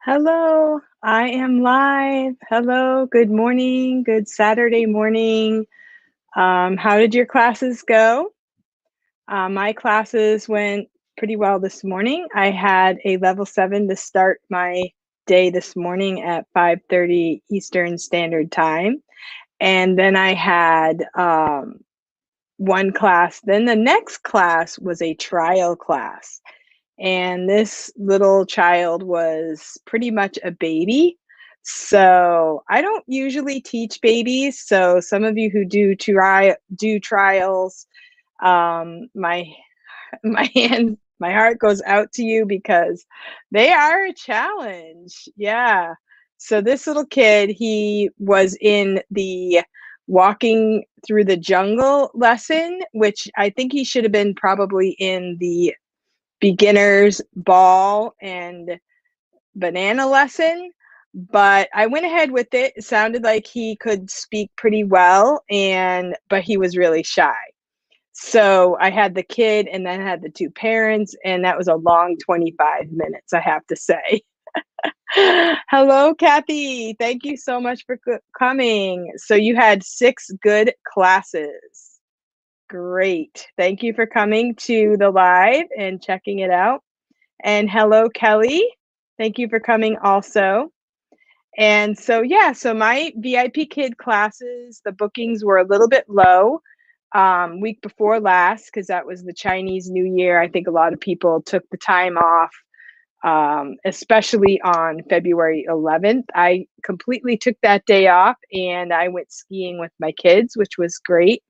Hello, I am live. Hello, good morning, good Saturday morning. How did your classes go? My classes went pretty well this morning. I had a level 7 to start my day this morning at 5:30 Eastern Standard Time. And then I had one class. Then the next class was a trial class. And this little child was pretty much a baby. So I don't usually teach babies. So some of you who do trials, my my heart goes out to you because they are a challenge. Yeah. So this little kid, he was in the walking through the jungle lesson, which I think he should have been probably in the beginner's ball and banana lesson, but I went ahead with it. It sounded like he could speak pretty well, but he was really shy. So I had the kid and then I had the two parents, and that was a long 25 minutes, I have to say. Hello, Kathy. Thank you so much for coming. So you had 6 good classes. Great. Thank you for coming to the live and checking it out. And hello, Kelly. Thank you for coming also. And so, yeah, so my VIPKID classes, the bookings were a little bit low week before last because that was the Chinese New Year. I think a lot of people took the time off, especially on February 11th. I completely took that day off and I went skiing with my kids, which was great.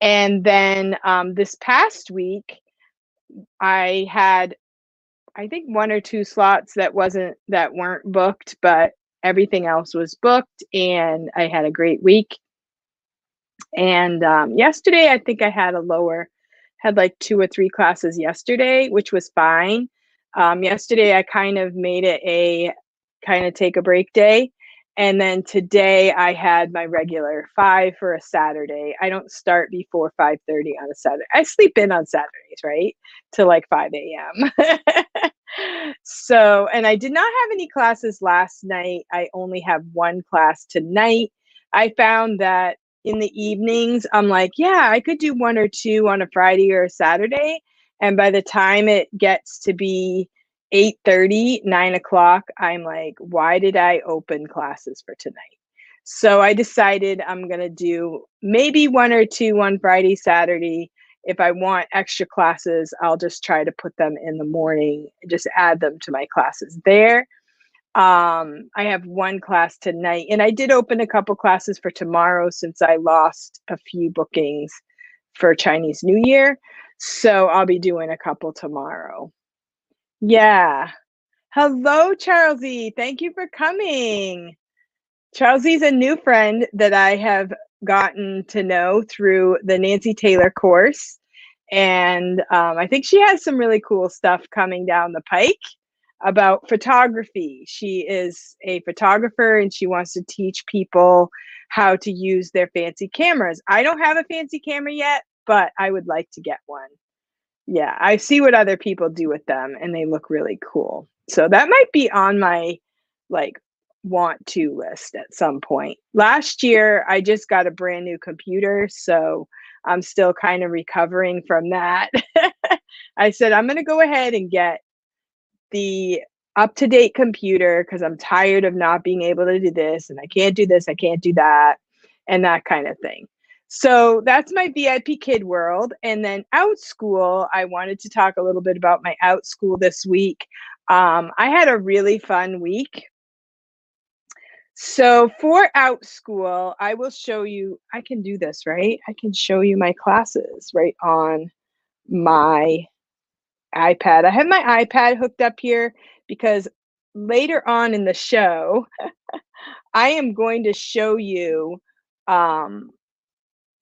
And then this past week, I had I think 1 or 2 slots that weren't booked, but everything else was booked, and I had a great week. And yesterday, I think I had like 2 or 3 classes yesterday, which was fine. Yesterday, I kind of made it a kind of take a break day. And then today I had my regular 5 for a Saturday. I don't start before 5:30 on a Saturday. I sleep in on Saturdays, right? Till like 5 a.m. So, and I did not have any classes last night. I only have one class tonight. I found that in the evenings, I'm like, yeah, I could do 1 or 2 on a Friday or a Saturday. And by the time it gets to be 8:30, 9 o'clock, I'm like, why did I open classes for tonight? So I decided I'm going to do maybe 1 or 2 on Friday, Saturday. If I want extra classes, I'll just try to put them in the morning, just add them to my classes there. I have 1 class tonight, and I did open a couple classes for tomorrow since I lost a few bookings for Chinese New Year. So I'll be doing a couple tomorrow. Yeah. Hello, Charlesy. Thank you for coming. Charlesy's a new friend that I have gotten to know through the Nancy Taylor course. And I think she has some really cool stuff coming down the pike about photography. She is a photographer and she wants to teach people how to use their fancy cameras. I don't have a fancy camera yet, but I would like to get one. Yeah, I see what other people do with them and they look really cool. So that might be on my like want to list at some point. Last year I just got a brand new computer, so I'm still kind of recovering from that. I said I'm going to go ahead and get the up-to-date computer because I'm tired of not being able to do this and I can't do this, I can't do that, and that kind of thing. So that's my VIPKID world. And then Outschool, I wanted to talk a little bit about my Outschool this week. I had a really fun week. So for Outschool, I will show you, I can do this, right? I can show you my classes right on my iPad. I have my iPad hooked up here because later on in the show, I am going to show you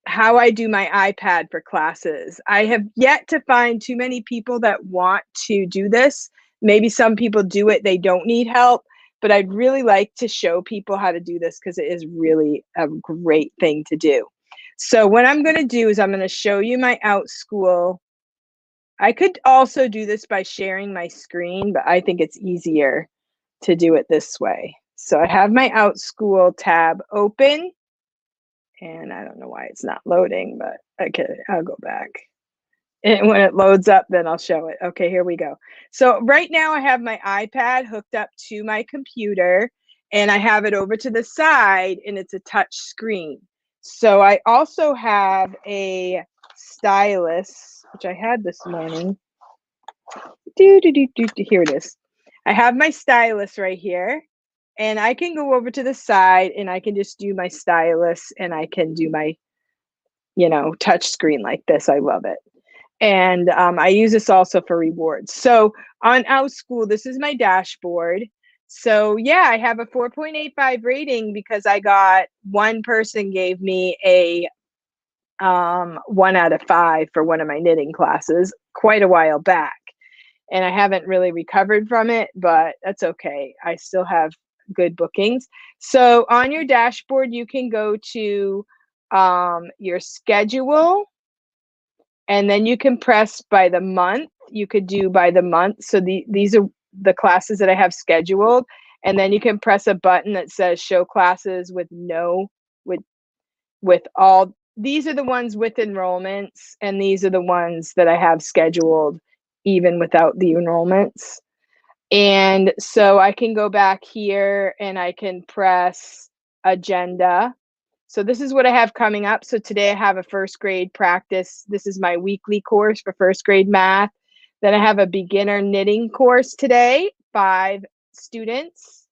how I do my iPad for classes. I have yet to find too many people that want to do this. Maybe some people do it, they don't need help, but I'd really like to show people how to do this because it is really a great thing to do. So what I'm going to do is I'm going to show you my Outschool. I could also do this by sharing my screen, but I think it's easier to do it this way. So I have my Outschool tab open, and I don't know why it's not loading, but okay, I'll go back. And when it loads up, then I'll show it. Okay, here we go. So right now I have my iPad hooked up to my computer, and I have it over to the side, and it's a touch screen. So I also have a stylus, which I had this morning. Here it is. I have my stylus right here, and I can go over to the side, and I can just do my stylus, and I can do my, touch screen like this. I love it. And I use this also for rewards. So on Outschool, this is my dashboard. So yeah, I have a 4.85 rating because I got one person gave me a 1 out of 5 for one of my knitting classes quite a while back. And I haven't really recovered from it, but that's okay. I still have good bookings. So on your dashboard, you can go to your schedule, and then you can press by the month. You could do by the month. So these are the classes that I have scheduled. And then you can press a button that says show classes with all. These are the ones with enrollments, and these are the ones that I have scheduled even without the enrollments. And so I can go back here and I can press agenda. So this is what I have coming up. So today I have a first grade practice. This is my weekly course for first grade math. Then I have a beginner knitting course today, 5 students.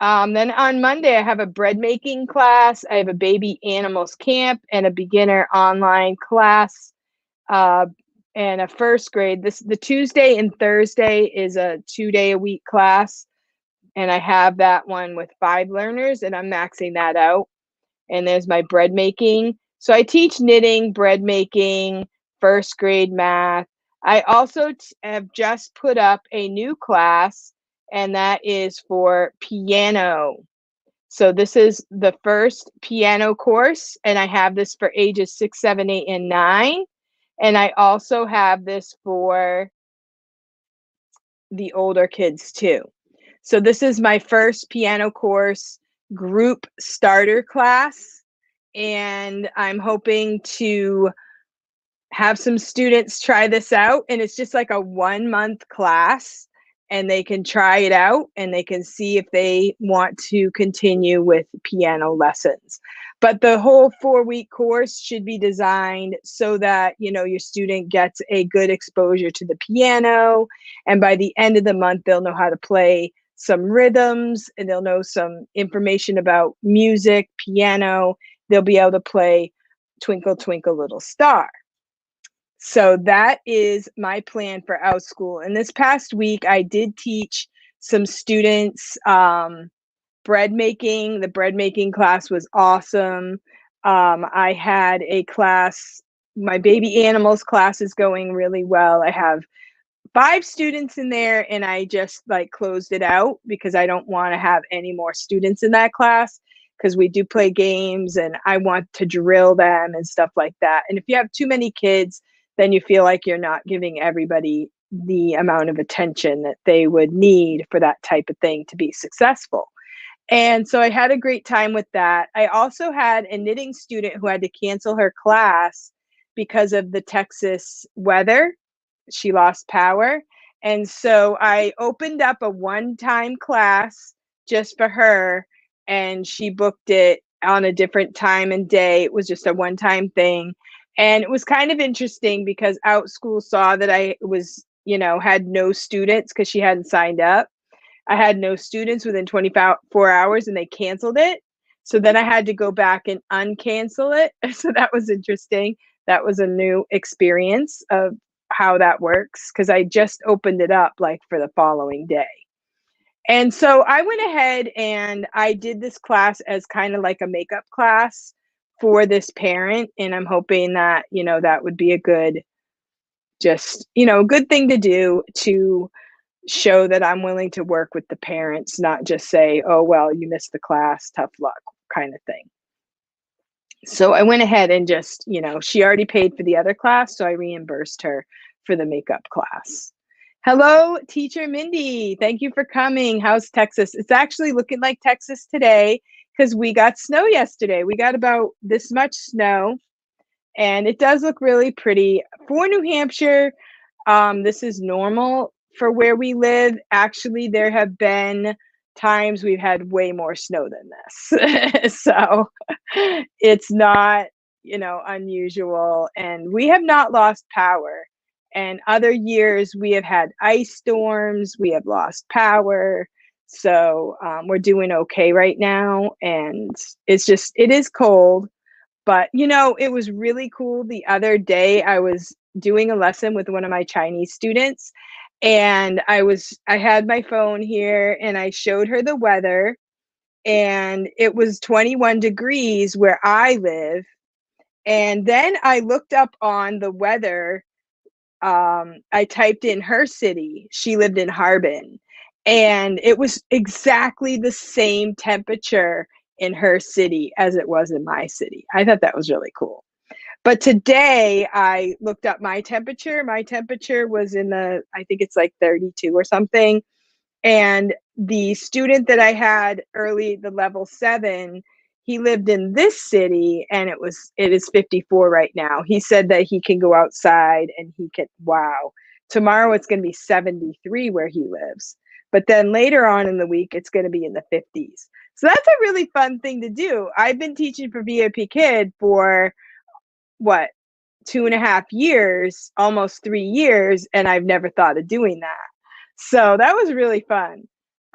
Then on Monday, I have a bread making class. I have a baby animals camp and a beginner online class, and a first grade. The Tuesday and Thursday is a 2-day-a-week class. And I have that one with 5 learners, and I'm maxing that out. And there's my bread making. So I teach knitting, bread making, first grade math. I also have just put up a new class, and that is for piano. So this is the first piano course, and I have this for ages 6, 7, 8, and 9. And I also have this for the older kids too. So this is my first piano course group starter class, and I'm hoping to have some students try this out. And it's just like a 1-month class, and they can try it out and they can see if they want to continue with piano lessons. But the whole 4-week course should be designed so that, your student gets a good exposure to the piano. And by the end of the month, they'll know how to play some rhythms, and they'll know some information about music, piano. They'll be able to play Twinkle, Twinkle, Little Star. So that is my plan for Outschool. And this past week, I did teach some students bread making. The bread making class was awesome. I had a class, my baby animals class is going really well. I have 5 students in there, and I just closed it out because I don't want to have any more students in that class, because we do play games and I want to drill them and stuff like that. And if you have too many kids, then you feel like you're not giving everybody the amount of attention that they would need for that type of thing to be successful. And so I had a great time with that. I also had a knitting student who had to cancel her class because of the Texas weather. She lost power. And so I opened up a one-time class just for her, and she booked it on a different time and day. It was just a one-time thing. And it was kind of interesting because Outschool saw that I was, had no students because she hadn't signed up. I had no students within 24 hours, and they canceled it. So then I had to go back and uncancel it. So that was interesting. That was a new experience of how that works, because I just opened it up for the following day. And so I went ahead and I did this class as kind of like a makeup class for this parent. And I'm hoping that, that would be a good, good thing to do to show that I'm willing to work with the parents, not just say, oh, well, you missed the class, tough luck kind of thing. So I went ahead and just, she already paid for the other class, so I reimbursed her for the makeup class. Hello, Teacher Mindy. Thank you for coming. How's Texas? It's actually looking like Texas today because we got snow yesterday. We got about this much snow, and it does look really pretty. For New Hampshire, this is normal for where we live. Actually, there have been times we've had way more snow than this. So it's not, unusual. And we have not lost power. And other years we have had ice storms, we have lost power. So we're doing okay right now. And it is cold. But, it was really cool. The other day I was doing a lesson with one of my Chinese students, and I had my phone here and I showed her the weather, and it was 21 degrees where I live. And then I looked up on the weather. I typed in her city. She lived in Harbin, and it was exactly the same temperature in her city as it was in my city. I thought that was really cool. But today I looked up my temperature. My temperature was I think it's like 32 or something. And the student that I had early, the level 7, he lived in this city, and it is 54 right now. He said that he can go outside and wow. Tomorrow it's going to be 73 where he lives. But then later on in the week, it's going to be in the 50s. So that's a really fun thing to do. I've been teaching for VIPKID for what, 2.5 years, almost 3 years, and I've never thought of doing that. So that was really fun.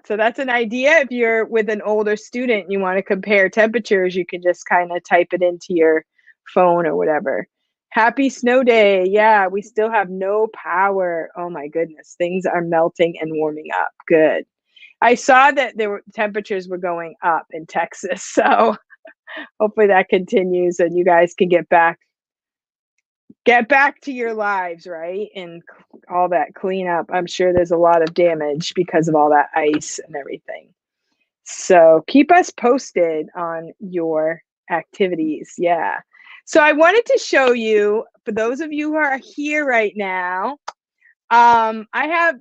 So that's an idea. If you're with an older student and you want to compare temperatures, you can just kind of type it into your phone or whatever. Happy snow day. Yeah, we still have no power. Oh my goodness. Things are melting and warming up. Good. I saw that temperatures were going up in Texas. So hopefully that continues and you guys can get back to your lives, right? And all that cleanup. I'm sure there's a lot of damage because of all that ice and everything. So keep us posted on your activities. Yeah. So I wanted to show you, for those of you who are here right now, I have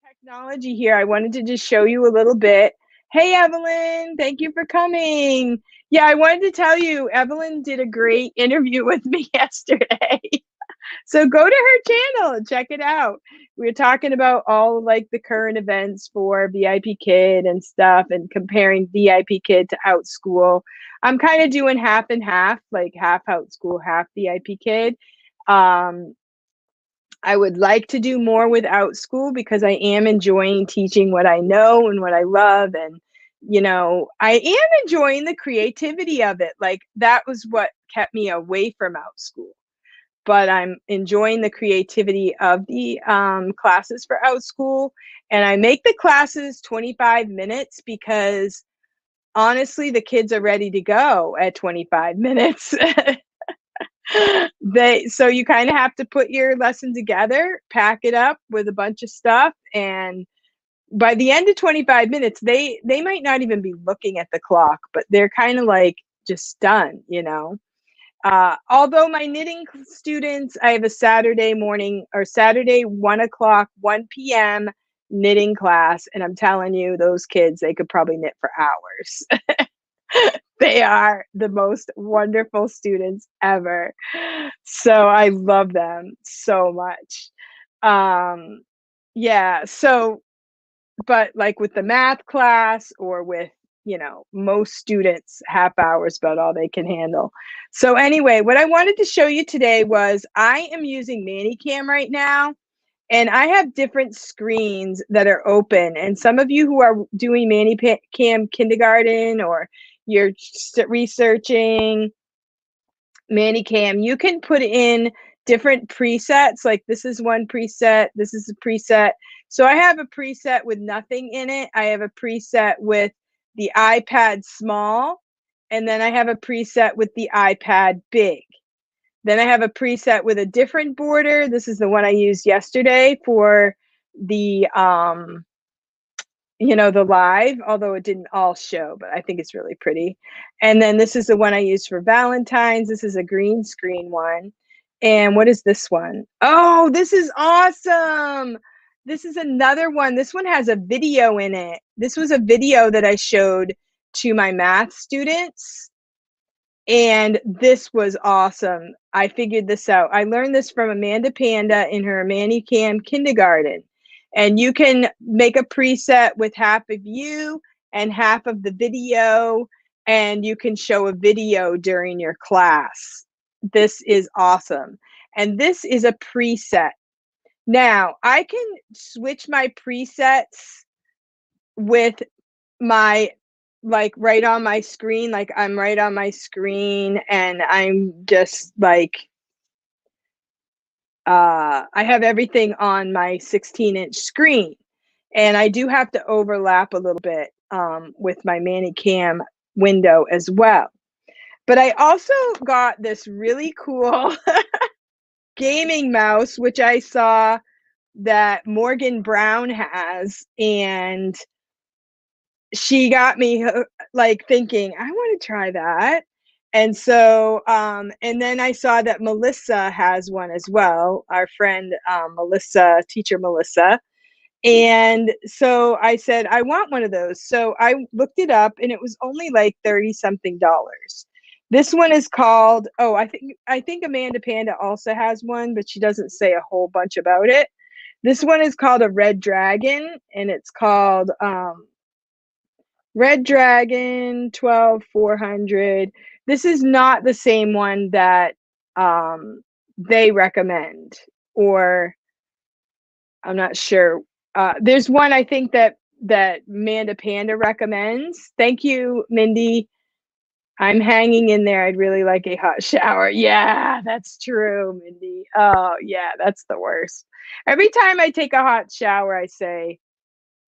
technology here. I wanted to just show you a little bit. Hey, Evelyn, thank you for coming. Yeah, I wanted to tell you, Evelyn did a great interview with me yesterday. So go to her channel and check it out. We were talking about all like the current events for VIPKID and stuff, and comparing VIPKID to Outschool. I'm kind of doing half and half, like half Outschool, half VIPKID. I would like to do more with Outschool because I am enjoying teaching what I know and what I love. And, I am enjoying the creativity of it. Like that was what kept me away from Outschool. But I'm enjoying the creativity of the classes for Outschool. And I make the classes 25 minutes because honestly, the kids are ready to go at 25 minutes. So you kind of have to put your lesson together, pack it up with a bunch of stuff, and by the end of 25 minutes, they might not even be looking at the clock, but they're kind of like just done, although my knitting students, I have a Saturday morning or Saturday 1 p.m. knitting class, and I'm telling you, those kids, they could probably knit for hours. They are the most wonderful students ever. So I love them so much. Yeah, so, but like with the math class or with, most students, half hours about all they can handle. So anyway, what I wanted to show you today was I am using ManyCam right now. And I have different screens that are open. And some of you who are doing ManyCam kindergarten, or you're researching ManyCam, you can put in different presets. Like this is one preset, this is a preset. So I have a preset with nothing in it. I have a preset with the iPad small, and then I have a preset with the iPad big. Then I have a preset with a different border. This is the one I used yesterday for the, the live, although it didn't all show, but I think it's really pretty. And then this is the one I used for Valentine's. This is a green screen one. And what is this one? Oh, this is awesome. this is another one. This one has a video in it. This was a video that I showed to my math students, and this was awesome. I figured this out. I learned this from Amanda Panda in her Manicam kindergarten. And you can make a preset with half of you and half of the video, and you can show a video during your class. This is awesome. And this is a preset. Now, I can switch my presets with my, like, right on my screen. Like, I'm right on my screen, and I'm just like, I have everything on my 16-inch screen. And I do have to overlap a little bit with my Manicam window as well. But I also got this really cool gaming mouse, which I saw that Morgan Brown has, and she got me like thinking, I want to try that. And so, and then I saw that Melissa has one as well, our friend Melissa, teacher Melissa. And so I said, I want one of those. So I looked it up, and it was only like $30-something. This one is called, oh, I think Amanda Panda also has one, but she doesn't say a whole bunch about it. This one is called a Red Dragon, and it's called Red Dragon 12400. This is not the same one that they recommend, or I'm not sure. There's one I think that Amanda Panda recommends. Thank you, Mindy. I'm hanging in there. I'd really like a hot shower. Yeah, that's true, Mindy. Oh, yeah, that's the worst. Every time I take a hot shower, I say,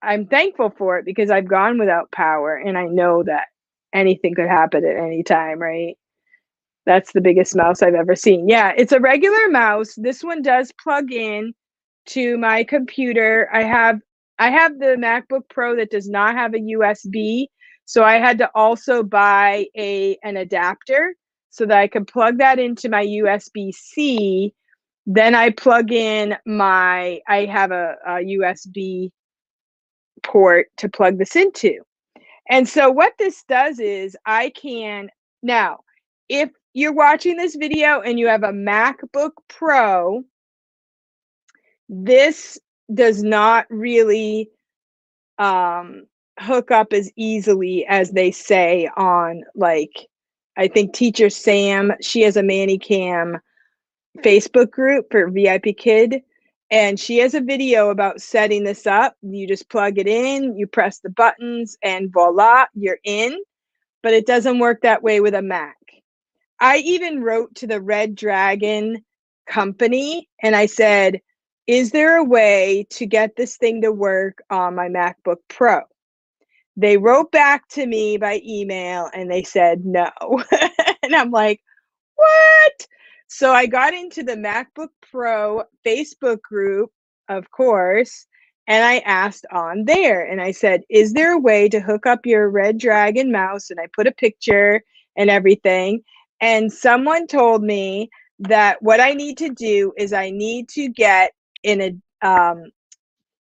I'm thankful for it, because I've gone without power, and I know that anything could happen at any time, right? That's the biggest mouse I've ever seen. Yeah, it's a regular mouse. This one does plug in to my computer. I have the MacBook Pro that does not have a USB, so I had to also buy an adapter so that I could plug that into my USB-C. Then I plug in I have a USB port to plug this into. And so what this does is now, if you're watching this video and you have a MacBook Pro, this does not really hook up as easily as they say on, like, I think Teacher Sam, she has a Manicam Facebook group for VIPKID, and she has a video about setting this up. You just plug it in, you press the buttons, and voila, you're in. But it doesn't work that way with a Mac. I even wrote to the Red Dragon company, and I said, is there a way to get this thing to work on my MacBook Pro? They wrote back to me by email, and they said no. And I'm like, what? So I got into the MacBook Pro Facebook group, of course, and I asked on there, and I said, is there a way to hook up your Red Dragon mouse? And I put a picture and everything. And someone told me that what I need to do is I need to get in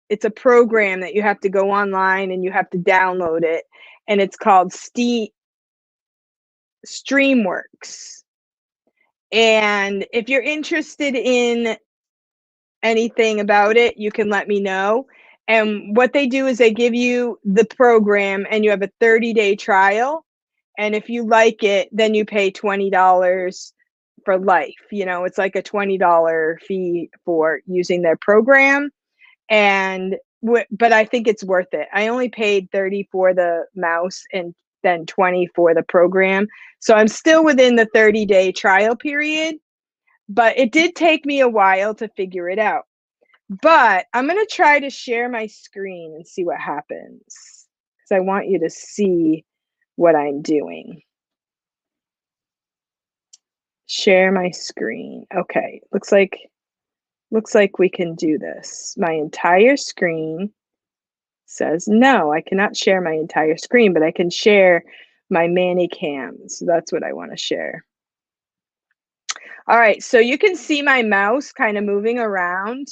it's a program that you have to go online and you have to download it. And it's called Streamworks. And if you're interested in anything about it, you can let me know. And what they do is they give you the program, and you have a 30-day trial. And if you like it, then you pay $20 for life. You know, it's like a $20 fee for using their program. And but I think it's worth it. I only paid $30 for the mouse and then $20 for the program. So I'm still within the 30-day trial period, but it did take me a while to figure it out. But I'm going to try to share my screen and see what happens, because I want you to see what I'm doing. Share my screen. Okay, looks like we can do this. My entire screen says no, I cannot share my entire screen, but I can share my Manicam. So that's what I want to share. All right, so you can see my mouse kind of moving around,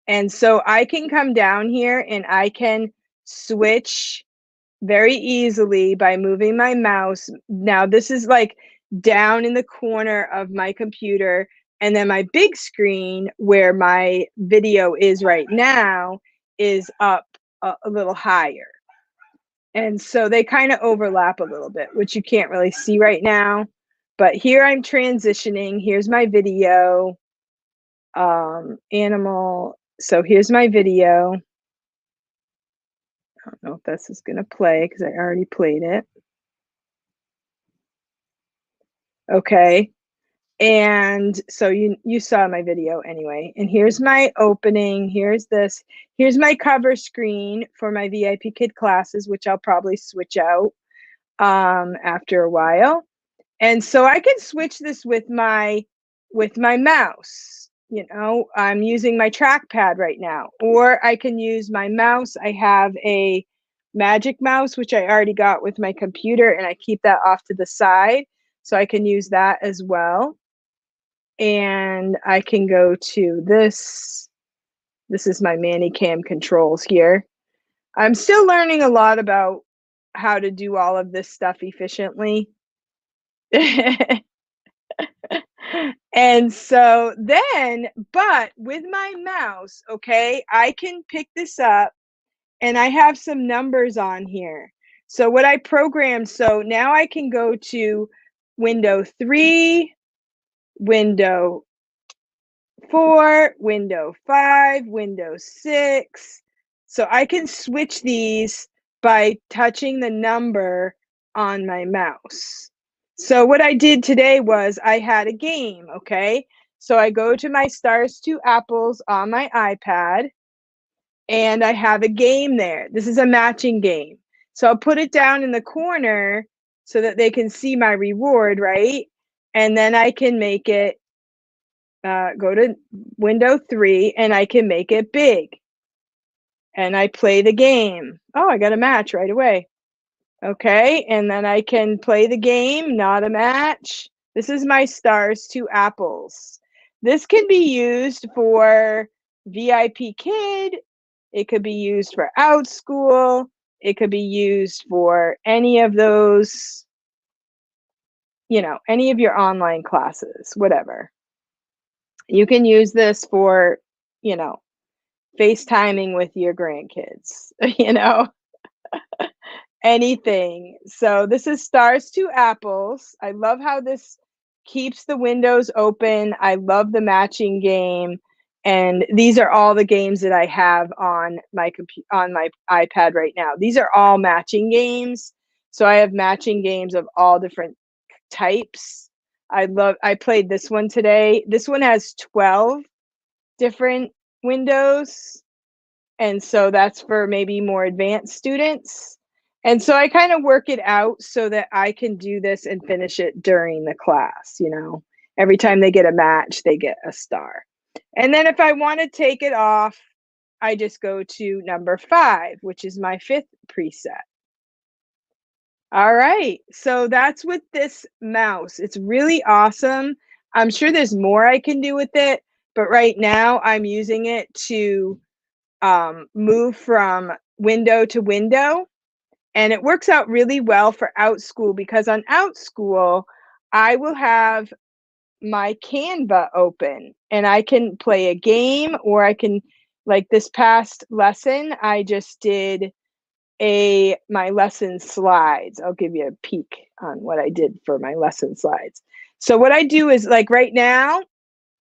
And so I can come down here and I can switch very easily by moving my mouse. Now this is like down in the corner of my computer, and then my big screen where my video is right now is up a little higher. And so they kind of overlap a little bit, which you can't really see right now. But here I'm transitioning. Here's my video, animal. So here's my video. I don't know if this is going to play because I already played it. Okay. And so you saw my video anyway. And here's my opening. Here's this. Here's my cover screen for my VIPKID classes, which I'll probably switch out after a while. And so I can switch this with my mouse. You know, I'm using my trackpad right now, or I can use my mouse. I have a Magic Mouse, which I already got with my computer, and I keep that off to the side. So I can use that as well. And I can go to this. This is my Manicam controls here. I'm still learning a lot about how to do all of this stuff efficiently. And so then, but with my mouse, okay, I can pick this up and I have some numbers on here. So what I programmed, so now I can go to window 3, window 4, window 5, window 6. So I can switch these by touching the number on my mouse. So what I did today was I had a game, okay? So I go to my Stars to Apples on my iPad, and I have a game there. This is a matching game. So I'll put it down in the corner so that they can see my reward, right? And then I can make it, go to window 3, and I can make it big. And I play the game. Oh, I got a match right away. Okay, and then I can play the game, not a match. This is my Stars to Apples. This can be used for VIPKID. It could be used for Outschool. It could be used for any of those, you know, any of your online classes, whatever. You can use this for, you know, FaceTiming with your grandkids, you know. Anything. So this is Stars to Apples. I love how this keeps the windows open. I love the matching game. And these are all the games that I have on my iPad right now. These are all matching games. So I have matching games of all different types. I played this one today. This one has 12 different windows. And so that's for maybe more advanced students. And so I kind of work it out so that I can do this and finish it during the class, you know. Every time they get a match, they get a star. And then if I want to take it off, I just go to number 5, which is my 5th preset. All right, so that's with this mouse. It's really awesome. I'm sure there's more I can do with it, but right now I'm using it to move from window to window. And it works out really well for Outschool, because on Outschool, I will have my Canva open and I can play a game, or I can, like this past lesson, I just did my lesson slides. I'll give you a peek on what I did for my lesson slides. So what I do is, like right now,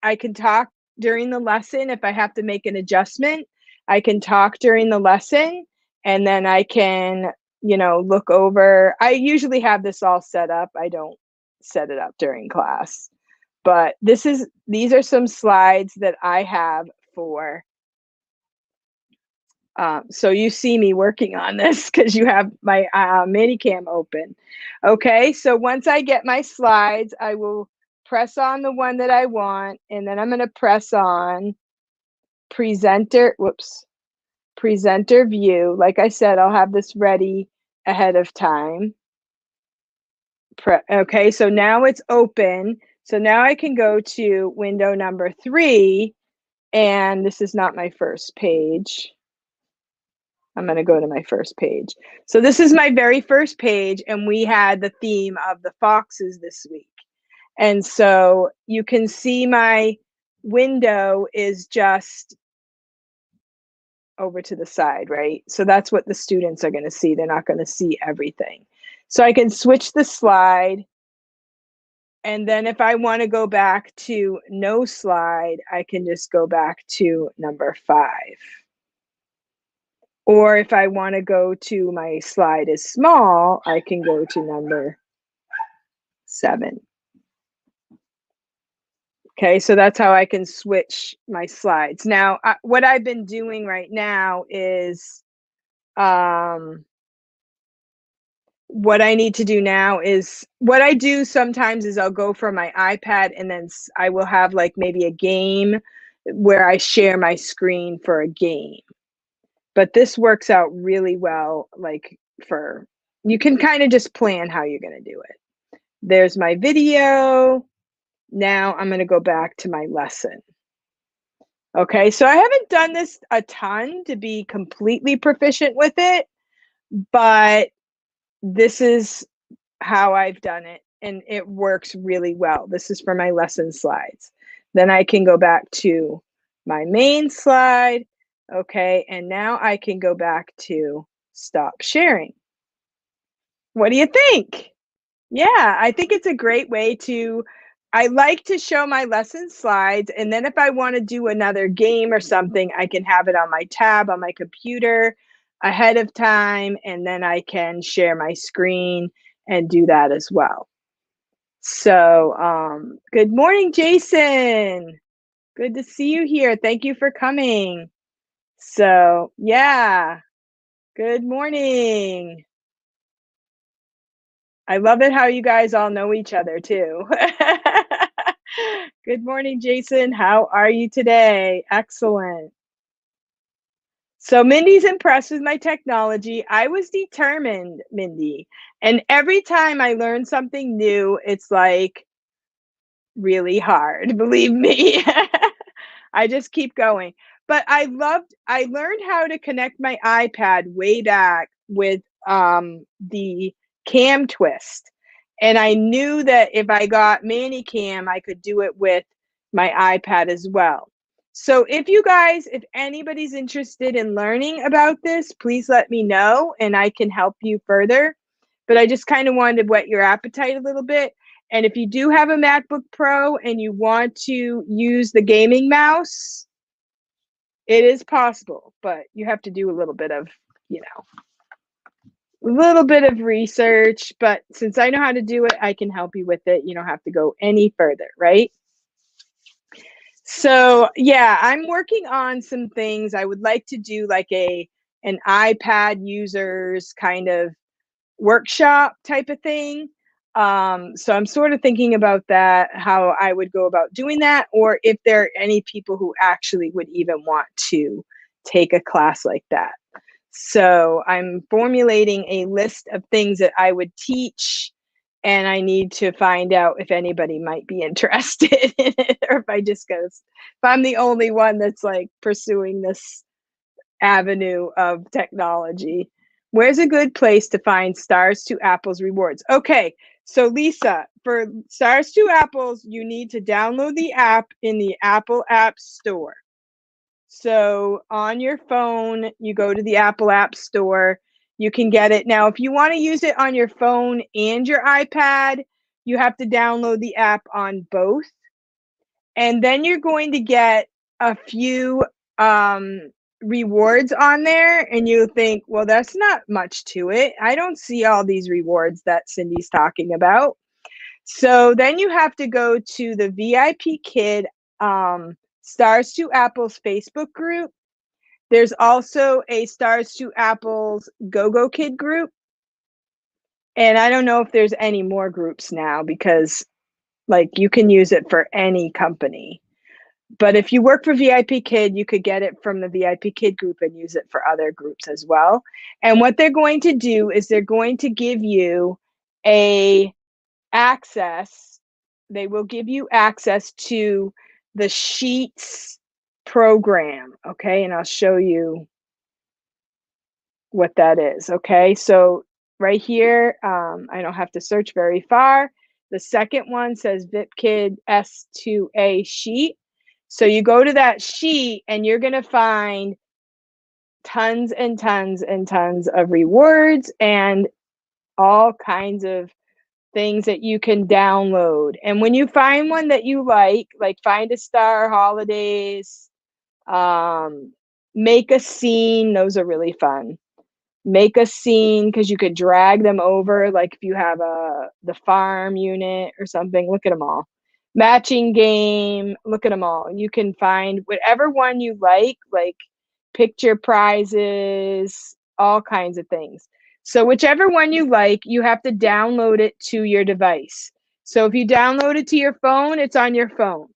I can talk during the lesson. If I have to make an adjustment, I can talk during the lesson, and then I can, you know, look over. I usually have this all set up. I don't set it up during class, but these are some slides that I have for, so you see me working on this because you have my Manicam open. Okay, so once I get my slides, I will press on the one that I want, and then I'm going to press on presenter view. Like I said, I'll have this ready ahead of time. Okay, so now it's open. So now I can go to window number 3, And this is not my first page. I'm going to go to my first page. So this is my very first page, and we had the theme of the foxes this week. And so you can see my window is just over to the side, right? So that's what the students are going to see. They're not going to see everything. So I can switch the slide. And then if I want to go back to no slide, I can just go back to number 5. Or if I want to go to my slide is small, I can go to number 7. Okay, so that's how I can switch my slides. Now, what I've been doing right now is, what I need to do now is, what I do sometimes is I'll go for my iPad, and then I will have like maybe a game where I share my screen for a game. But this works out really well, like you can kind of just plan how you're going to do it. There's my video. Now I'm going to go back to my lesson. Okay, so I haven't done this a ton to be completely proficient with it, but this is how I've done it, and it works really well. This is for my lesson slides. Then I can go back to my main slide. Okay, and now I can go back to stop sharing. What do you think? Yeah, I think it's a great way to, I like to show my lesson slides, and then if I want to do another game or something, I can have it on my tab on my computer ahead of time, and then I can share my screen and do that as well. So, good morning, Jason. Good to see you here. Thank you for coming. So, yeah, good morning. I love it how you guys all know each other too. Good morning, Jason. How are you today? Excellent. So Mindy's impressed with my technology. I was determined, Mindy. And every time I learn something new, it's like really hard, believe me. I just keep going. But I learned how to connect my iPad way back with the cam twist. And I knew that if I got Manicam, I could do it with my iPad as well. So if anybody's interested in learning about this, please let me know and I can help you further. But I just kind of wanted to whet your appetite a little bit. And if you do have a MacBook Pro and you want to use the gaming mouse, it is possible, but you have to do a little bit of, research. But since I know how to do it, I can help you with it. You don't have to go any further, right? So yeah, I'm working on some things. I would like to do like an iPad users kind of workshop type of thing. So I'm sort of thinking about that, how I would go about doing that, or if there are any people who actually would even want to take a class like that. So I'm formulating a list of things that I would teach, and I need to find out if anybody might be interested in it, or if I'm the only one that's like pursuing this avenue of technology. Where's a good place to find Stars to Apples rewards? Okay, so Lisa, for Stars to Apples, you need to download the app in the Apple App Store. So on your phone, you go to the Apple App Store, you can get it. Now, if you want to use it on your phone and your iPad, you have to download the app on both. And then you're going to get a few rewards on there, and you think, well, that's not much to it. I don't see all these rewards that Cindy's talking about. So then you have to go to the VIPKID Stars to Apples Facebook group. There's also a Stars to Apples Go-Go Kid group. And I don't know if there's any more groups now, because like you can use it for any company. But if you work for VIPKID, you could get it from the VIPKID group and use it for other groups as well. And what they're going to do is they're going to give you access. They will give you access to the sheets program, okay? And I'll show you what that is, okay? So right here, I don't have to search very far. The second one says VIPKID S2A sheet. So you go to that sheet and you're gonna find tons and tons and tons of rewards and all kinds of things that you can download. And when you find one that you like Find a Star, Holidays, Make a Scene, those are really fun. Make a Scene, because you could drag them over, like if you have the farm unit or something. Look at them all. Matching Game, look at them all. You can find whatever one you like picture prizes, all kinds of things. So whichever one you like, you have to download it to your device. So if you download it to your phone, it's on your phone.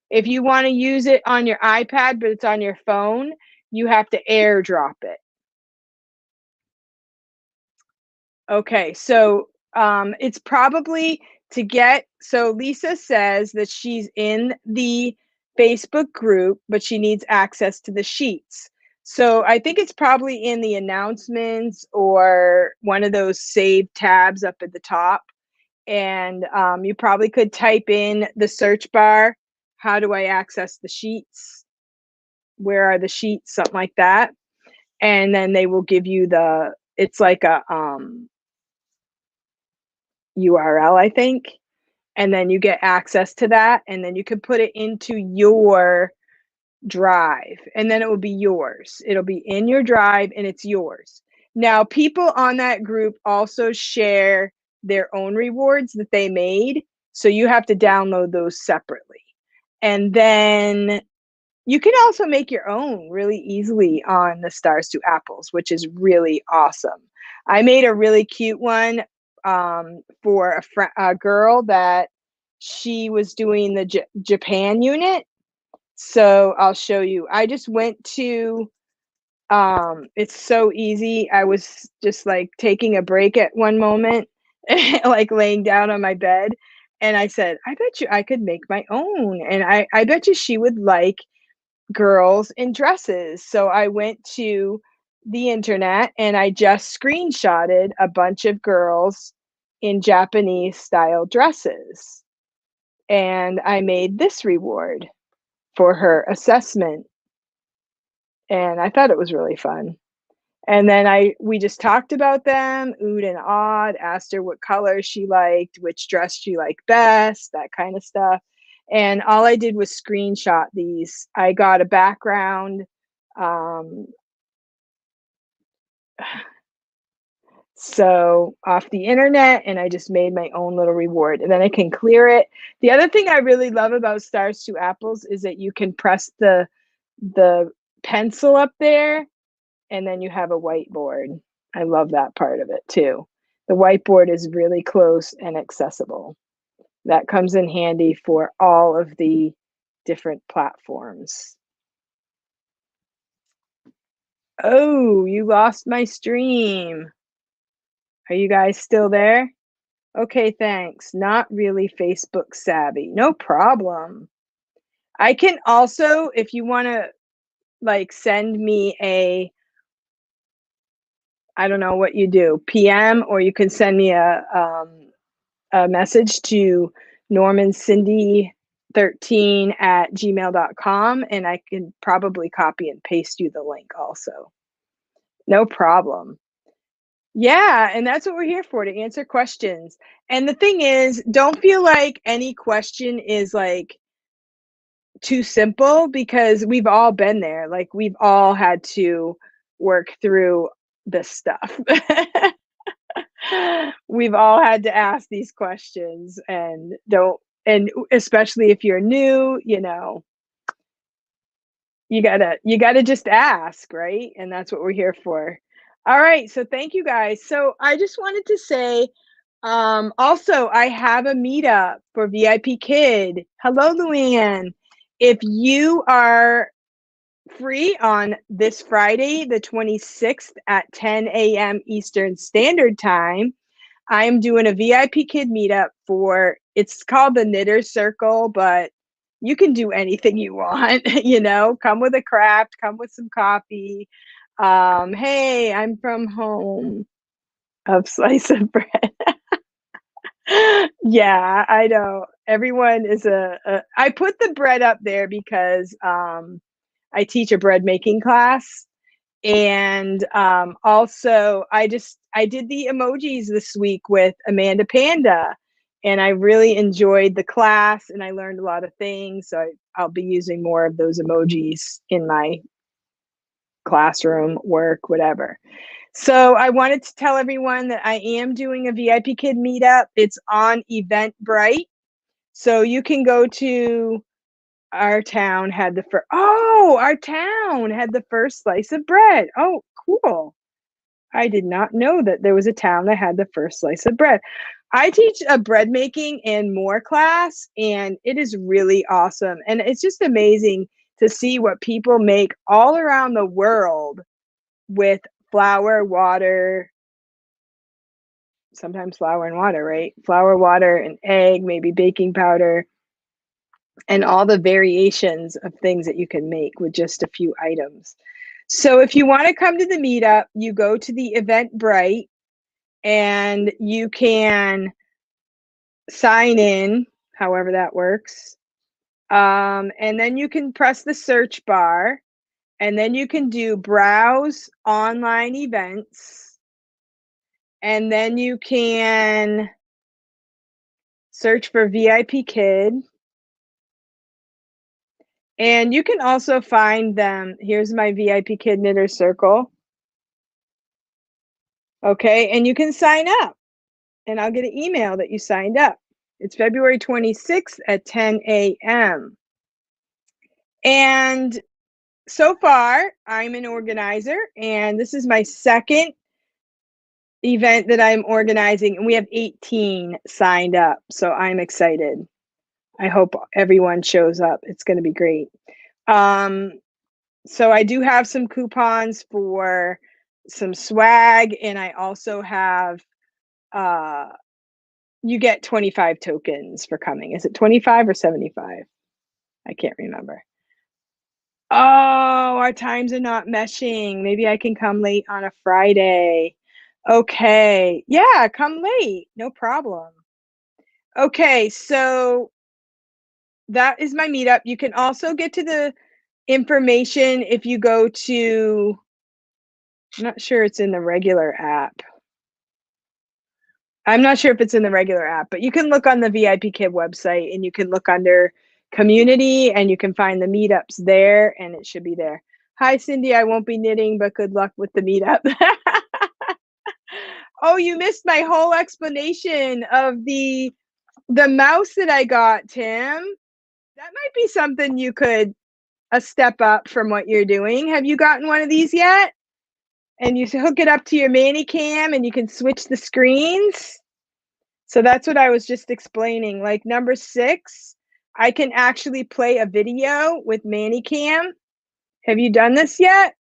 If you want to use it on your iPad, but it's on your phone, you have to airdrop it. Okay, so it's probably to get, so Lisa says that she's in the Facebook group, but she needs access to the sheets. So I think it's probably in the announcements or one of those saved tabs up at the top. And you probably could type in the search bar, how do I access the sheets? Where are the sheets? Something like that. And then they will give you it's like a URL, I think. And then you get access to that. And then you can put it into your drive. And then it will be yours. It'll be in your drive and it's yours. Now, people on that group also share their own rewards that they made. So you have to download those separately. And then you can also make your own really easily on the Stars to Apples, which is really awesome. I made a really cute one for a girl that she was doing the Japan unit. So I'll show you. I just went to, it's so easy. I was just like taking a break at one moment, like laying down on my bed. And I said, I bet you I could make my own. And I bet you she would like girls in dresses. So I went to the internet and I just screenshotted a bunch of girls in Japanese style dresses. And I made this reward for her assessment. And I thought it was really fun. And then we just talked about them, oohed and awed, asked her what color she liked, which dress she liked best, that kind of stuff. And all I did was screenshot these. I got a background. So off the internet, and I just made my own little reward, and then I can clear it. The other thing I really love about Stars to Apples is that you can press the pencil up there and then you have a whiteboard. I love that part of it too. The whiteboard is really close and accessible. That comes in handy for all of the different platforms. Oh, you lost my stream. Are you guys still there? Okay, thanks. Not really Facebook savvy. No problem. I can also, if you want to like send me I don't know what you do, PM, or you can send me a message to normancindy13@gmail.com, and I can probably copy and paste you the link also. No problem. Yeah, and that's what we're here for, to answer questions. And the thing is, don't feel like any question is like too simple, because we've all been there. Like we've all had to work through this stuff. We've all had to ask these questions, and especially if you're new, you gotta just ask, right? And that's what we're here for. All right, so thank you guys. So I just wanted to say, also I have a meetup for VIPKID. Hello, Luann. If you are free on this Friday, the 26th at 10 a.m. Eastern Standard Time, I'm doing a VIPKID meetup it's called the Knitter Circle, but you can do anything you want, come with a craft, come with some coffee. Hey, I'm from home of slice of bread. Yeah, I know. Everyone is I put the bread up there because I teach a bread making class. And also, I did the emojis this week with Amanda Panda, and I really enjoyed the class, and I learned a lot of things. So I'll be using more of those emojis in my classroom, work, whatever. So I wanted to tell everyone that I am doing a VIPKID meetup. It's on Eventbrite. So you can go to our town had the first slice of bread. Oh, cool. I did not know that there was a town that had the first slice of bread. I teach a bread making and more class, and it is really awesome. And it's just amazing to see what people make all around the world with flour, water, sometimes flour and water, right? Flour, water, and egg, maybe baking powder, and all the variations of things that you can make with just a few items. So if you want to come to the meetup, you go to the Eventbrite and you can sign in, however that works. And then you can press the search bar, and then you can do browse online events, and then you can search for VIPKID. And you can also find them. Here's my VIPKID Knitter Circle. Okay, and you can sign up, and I'll get an email that you signed up. It's February 26th at 10 a.m. And so far, I'm an organizer, and this is my second event that I'm organizing, and we have 18 signed up, so I'm excited. I hope everyone shows up. It's going to be great. So I do have some coupons for some swag, and I also have you get 25 tokens for coming. Is it 25 or 75? I can't remember. Oh, our times are not meshing. Maybe I can come late on a Friday. Okay. Yeah, come late. No problem. Okay, so that is my meetup. You can also get to the information if you go to, I'm not sure it's in the regular app. I'm not sure if it's in the regular app, but you can look on the VIPKID website and you can look under community and you can find the meetups there, and it should be there. Hi, Cindy. I won't be knitting, but good luck with the meetup. Oh, you missed my whole explanation of the mouse that I got, Tim. That might be something you could a step up from what you're doing. Have you gotten one of these yet? And you hook it up to your Manicam and you can switch the screens. So that's what I was just explaining. Like number 6, I can actually play a video with Manicam. Have you done this yet?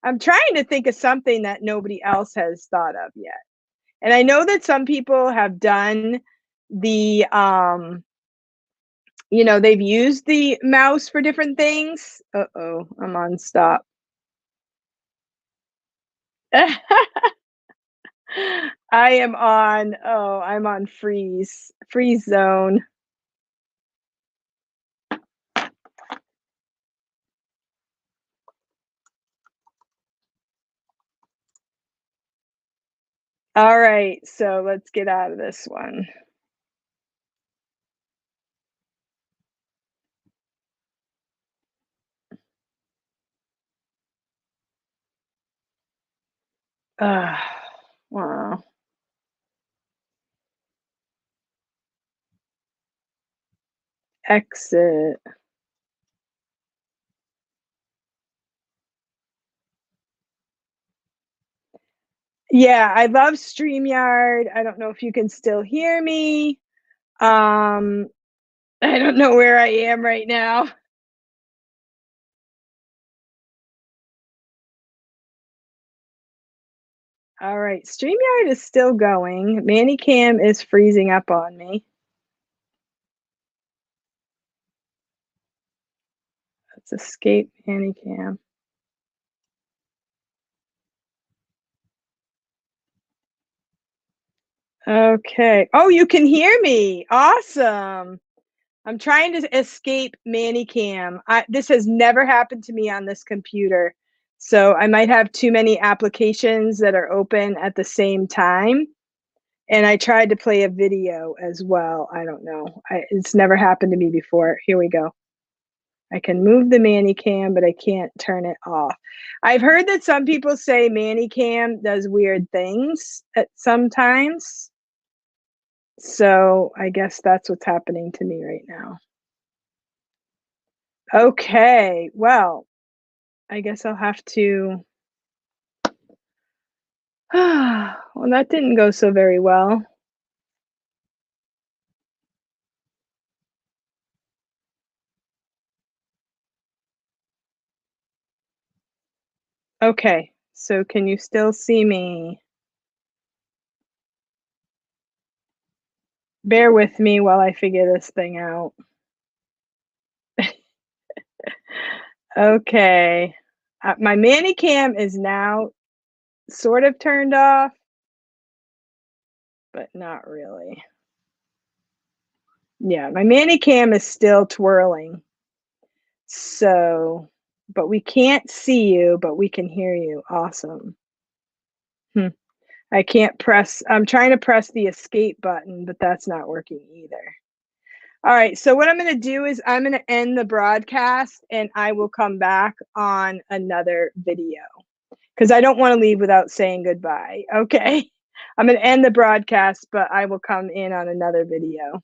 I'm trying to think of something that nobody else has thought of yet. And I know that some people have done the, they've used the mouse for different things. Uh-oh, I'm on stop. I'm on freeze zone. All right, so let's get out of this one. Wow. Exit. Yeah, I love StreamYard. I don't know if you can still hear me. I don't know where I am right now. All right, StreamYard is still going. Manicam is freezing up on me. Let's escape Manicam. Okay. Oh, you can hear me. Awesome. I'm trying to escape Manicam. This has never happened to me on this computer. So I might have too many applications that are open at the same time. And I tried to play a video as well. I don't know. It's never happened to me before. Here we go. I can move the Manicam, but I can't turn it off. I've heard that some people say Manicam does weird things at sometimes. So I guess that's what's happening to me right now. Okay, well, I guess I'll have to. Well, that didn't go so very well. Okay, so can you still see me? Bear with me while I figure this thing out. Okay, my Manicam is now sort of turned off, but not really. Yeah, my Manicam is still twirling. So, but we can't see you, but we can hear you. Awesome. I can't press, I'm trying to press the escape button, but that's not working either. All right, so what I'm going to do is I'm going to end the broadcast and I will come back on another video because I don't want to leave without saying goodbye. Okay, I'm going to end the broadcast, but I will come in on another video.